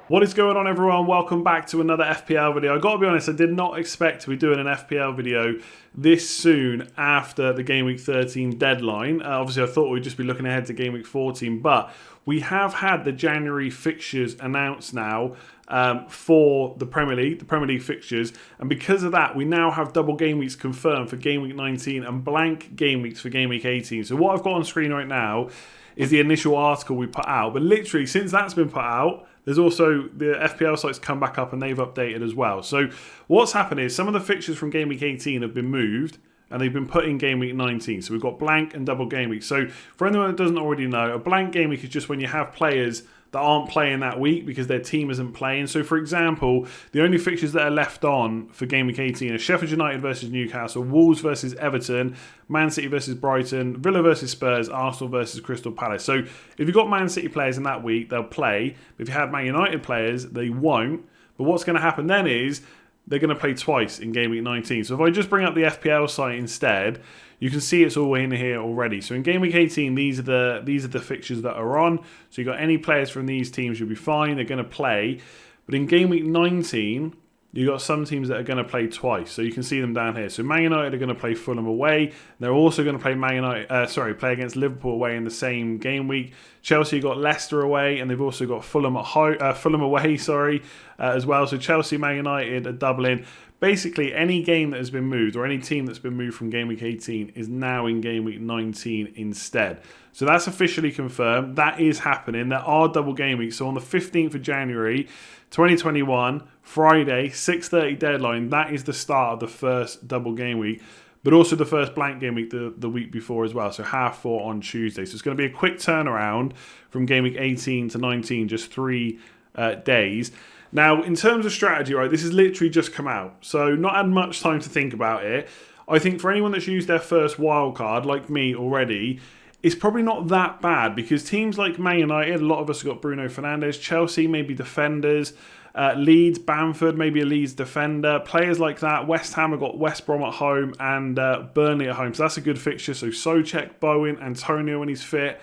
What is going on, everyone? Welcome back to another FPL video. I got to be honest, I did not expect to be doing an FPL video this soon after the Game Week 13 deadline. Obviously, I thought we'd just be looking ahead to Game Week 14, but we have had the January fixtures announced now for the Premier League fixtures, and because of that, we now have double game weeks confirmed for Game Week 19 and blank game weeks for Game Week 18. So what I've got on screen right now is the initial article we put out, but literally since that's been put out, there's also the FPL sites come back up and they've updated as well. So what's happened is some of the fixtures from Game Week 18 have been moved and they've been put in Game Week 19. So we've got blank and double game week. So for anyone that doesn't already know, a blank game week is just when you have players that aren't playing that week because their team isn't playing. So for example, the only fixtures that are left on for Game Week 18 are Sheffield United versus Newcastle, Wolves versus Everton, Man City versus Brighton, Villa versus Spurs, Arsenal versus Crystal Palace. So if you've got Man City players in that week, they'll play. But if you have Man United players, they won't. But what's going to happen then is they're going to play twice in Game Week 19. So if I just bring up the FPL site instead, you can see it's all in here already. So in Game Week 18, these are the fixtures that are on. So you've got any players from these teams, you'll be fine. They're going to play. But in Game Week 19, you've got some teams that are going to play twice. So you can see them down here. So Man United are going to play Fulham away. They're also going to play play against Liverpool away in the same game week. Chelsea got Leicester away, and they've also got Fulham away, as well. So Chelsea, Man United are doubling. Basically, any game that has been moved or any team that's been moved from Game Week 18 is now in Game Week 19 instead. So that's officially confirmed. That is happening. There are double game weeks. So on the 15th of January, 2021, Friday, 6:30 deadline, that is the start of the first double game week, but also the first blank game week the week before as well. So 4:30 on Tuesday. So it's going to be a quick turnaround from Game Week 18 to 19, just 3 days. Now, in terms of strategy, right, this has literally just come out. So not had much time to think about it. I think for anyone that's used their first wild card, like me already, it's probably not that bad because teams like Man United, a lot of us have got Bruno Fernandes, Chelsea maybe defenders, Leeds, Bamford, maybe a Leeds defender, players like that. West Ham have got West Brom at home and Burnley at home. So that's a good fixture. So Souček, Bowen, Antonio when he's fit,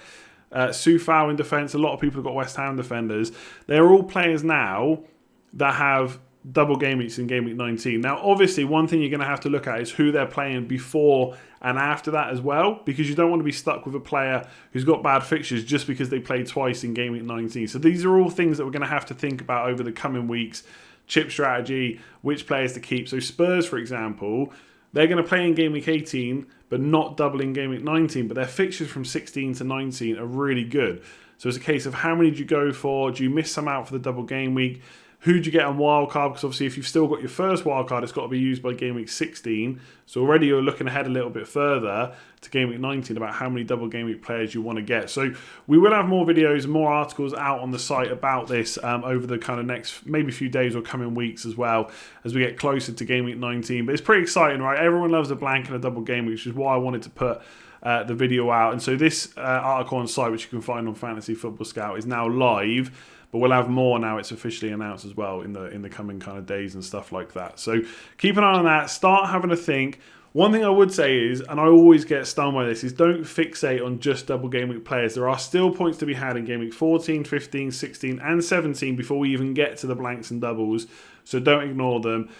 Soufal in defence. A lot of people have got West Ham defenders. They're all players now that have double game weeks in Game Week 19. Now, obviously, one thing you're going to have to look at is who they're playing before and after that as well, because you don't want to be stuck with a player who's got bad fixtures just because they played twice in Game Week 19. So these are all things that we're going to have to think about over the coming weeks. Chip strategy, which players to keep. So Spurs, for example, they're going to play in Game Week 18, but not double in Game Week 19. But their fixtures from 16 to 19 are really good. So it's a case of how many do you go for? Do you miss some out for the double game week? Who do you get on wildcard? Because obviously if you've still got your first wildcard, it's got to be used by Game Week 16. So already you're looking ahead a little bit further to Game Week 19 about how many double game week players you want to get. So we will have more videos, more articles out on the site about this over the kind of next maybe few days or coming weeks as well as we get closer to Game Week 19. But it's pretty exciting, right? Everyone loves a blank and a double game week, which is why I wanted to put the video out. And so this article on site, which you can find on Fantasy Football Scout, is now live. But we'll have more now. It's officially announced as well in the coming kind of days and stuff like that. So keep an eye on that. Start having a think. One thing I would say is, and I always get stung by this, is don't fixate on just double game week players. There are still points to be had in game week 14, 15, 16 and 17 before we even get to the blanks and doubles. So don't ignore them.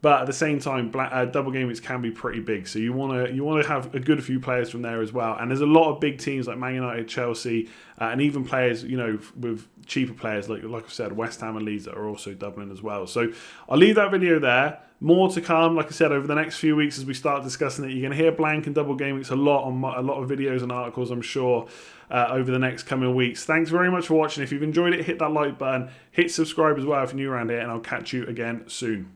But at the same time, double game weeks can be pretty big. So you want to have a good few players from there as well. And there's a lot of big teams like Man United, Chelsea, and even players, with cheaper players like I said, West Ham and Leeds that are also doubling as well. So I'll leave that video there. More to come, like I said, over the next few weeks as we start discussing it. You're going to hear blank and double game weeks a lot on a lot of videos and articles, I'm sure, over the next coming weeks. Thanks very much for watching. If you've enjoyed it, hit that like button, hit subscribe as well if you're new around here, and I'll catch you again soon.